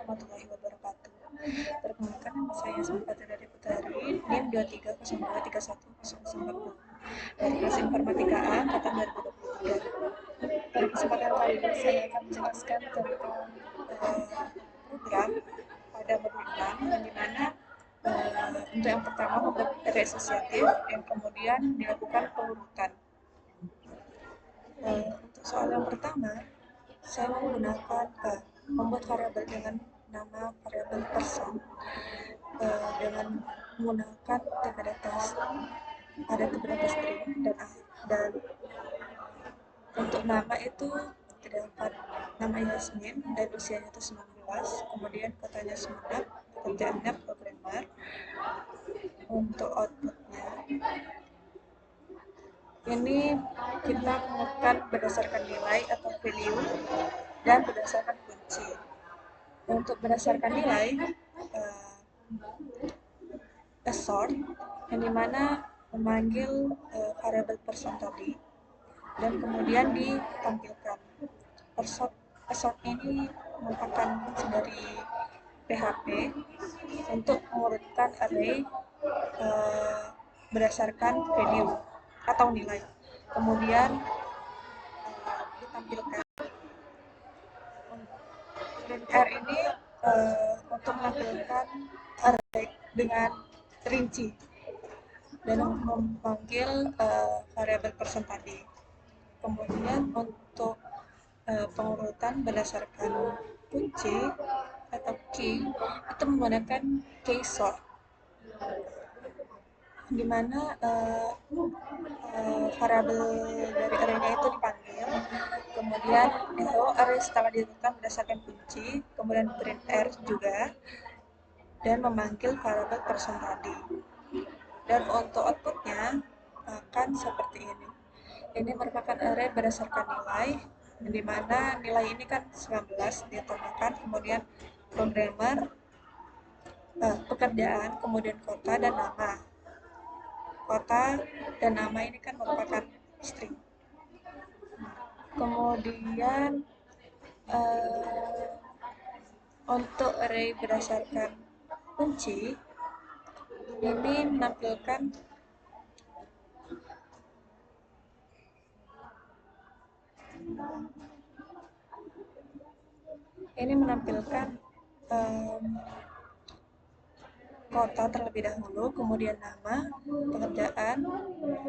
warahmatullahi wabarakatuh. Perkenalkan, nama saya Asmita dari Putari, NIM 2302310040 dari kelas Informatika A angkatan 2023. Pada kesempatan kali ini saya akan menjelaskan tentang program pada modul 6, yang dimana untuk yang pertama membuat array asosiatif, yang kemudian dilakukan pengurutan. Untuk soal yang pertama, saya menggunakan membuat variabel dengan nama variabel person dengan menggunakan type data ada beberapa string dan untuk nama itu terdapat nama Yasmin dan usianya itu 19, kemudian katanya Sumenep, pekerjaannya programmer. Untuk outputnya ini kita menggunakan berdasarkan nilai atau value dan berdasarkan kunci. Untuk berdasarkan nilai assort, yang dimana memanggil variabel person tadi dan kemudian ditampilkan. Assort ini merupakan fungsi dari PHP untuk mengurutkan array berdasarkan value atau nilai, kemudian ditampilkan. R ini untuk menampilkan array dengan rinci dan memanggil variabel person tadi. Kemudian untuk pengurutan berdasarkan kunci atau key itu menggunakan key sort, di mana variabel dari array-nya itu dipanggil, kemudian array setelah ditentukan berdasarkan kunci, kemudian print R juga, dan memanggil variabel person tadi. Dan untuk outputnya akan seperti ini. Ini merupakan array berdasarkan nilai, di mana nilai ini kan 19 ditambahkan, kemudian programmer, pekerjaan, kemudian kota dan nama. Kota dan nama ini kan merupakan string. Kemudian untuk array berdasarkan kunci ini menampilkan kota terlebih dahulu, kemudian nama, pekerjaan,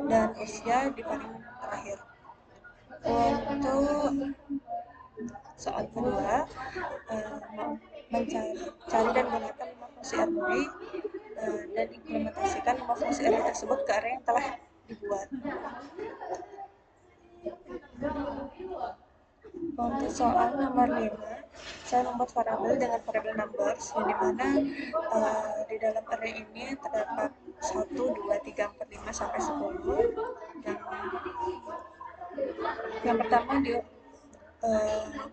dan usia di paling terakhir. Untuk soal kedua, mencari dan menggunakan 5 fungsi array dan implementasikan 5 fungsi array tersebut ke array yang telah dibuat. Untuk soal nomor 5, saya membuat variabel dengan variabel numbers, yang dimana di dalam array ini terdapat 1, 2, 3, 4, 5, sampai 10. Yang pertama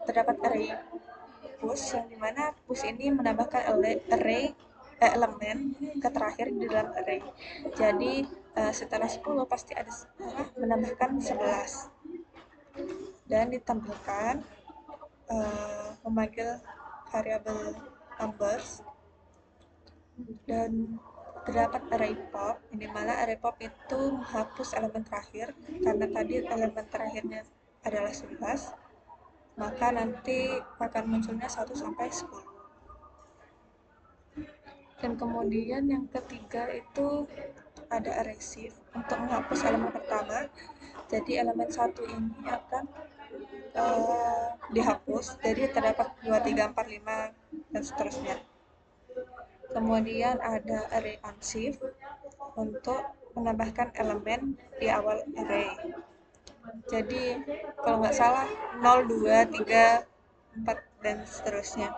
terdapat array push, yang dimana push ini menambahkan elemen ke terakhir di dalam array. Jadi setelah 10 pasti ada menambahkan 11. Dan ditampilkan memanggil variabel numbers. Dan terdapat array pop, di mana array pop itu menghapus elemen terakhir, karena tadi elemen terakhirnya adalah 11, maka nanti akan munculnya 1 sampai 10. Dan kemudian yang ketiga itu ada array shift untuk menghapus elemen pertama. Jadi elemen 1 ini akan dihapus, jadi terdapat 2, 3, 4, 5, dan seterusnya. Kemudian ada array unshift untuk menambahkan elemen di awal array. Jadi kalau nggak salah 0, 2, 3, 4, dan seterusnya.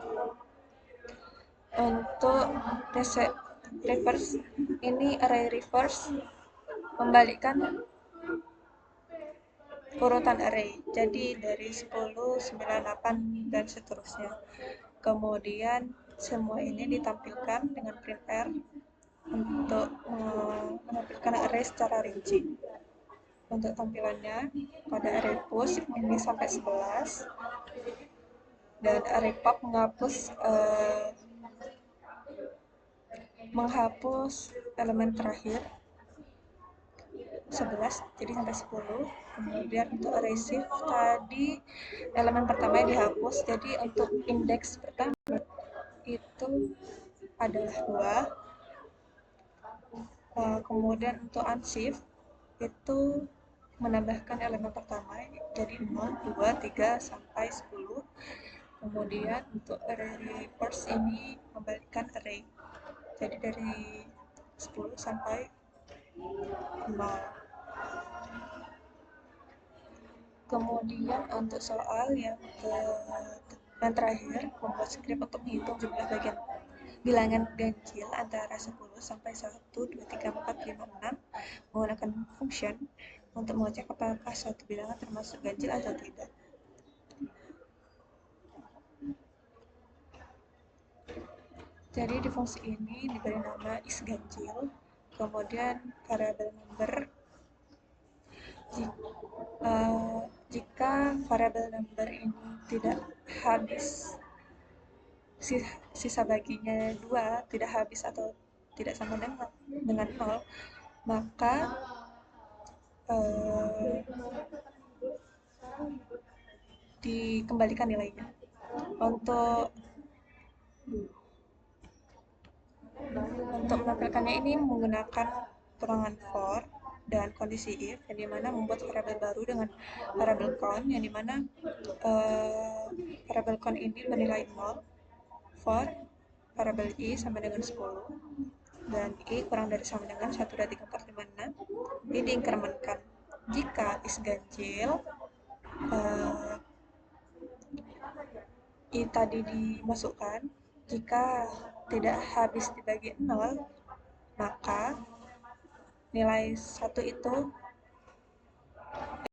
Untuk reverse, ini array reverse membalikkan urutan array, jadi dari 10, 9, 8, dan seterusnya. Kemudian semua ini ditampilkan dengan print R untuk menampilkan array secara rinci. Untuk tampilannya pada array push ini sampai 11, Dan array pop menghapus elemen terakhir 11 jadi sampai 10. Kemudian untuk array shift tadi elemen pertama yang dihapus, jadi untuk indeks pertama itu adalah 2. Kemudian untuk unshift itu menambahkan elemen pertama jadi 0, 2, 3 sampai 10. Kemudian untuk array reverse ini membalikan array, jadi dari 10 sampai 0. Kemudian untuk soal yang terakhir, membuat skrip untuk menghitung jumlah bagian bilangan ganjil antara 10 sampai 1, 2, 3, 4, 5, 6 menggunakan function untuk mengecek apakah suatu bilangan termasuk ganjil atau tidak. Jadi di fungsi ini diberi nama isGanjil, kemudian variabel number. Jika variabel number ini tidak habis, sisa baginya 2 tidak habis atau tidak sama dengan 0, maka dikembalikan nilainya. Untuk menampilkannya ini menggunakan turunan for dan kondisi if, yang dimana membuat variabel baru dengan variabel count, yang dimana variabel count ini bernilai 0, for variabel i sama dengan 10, dan i kurang dari sama dengan 1, 2, 3, 4, 5, 6, ini diinkrementkan. Jika is ganjil, i tadi dimasukkan. Jika tidak habis dibagi 0, maka nilai 1 itu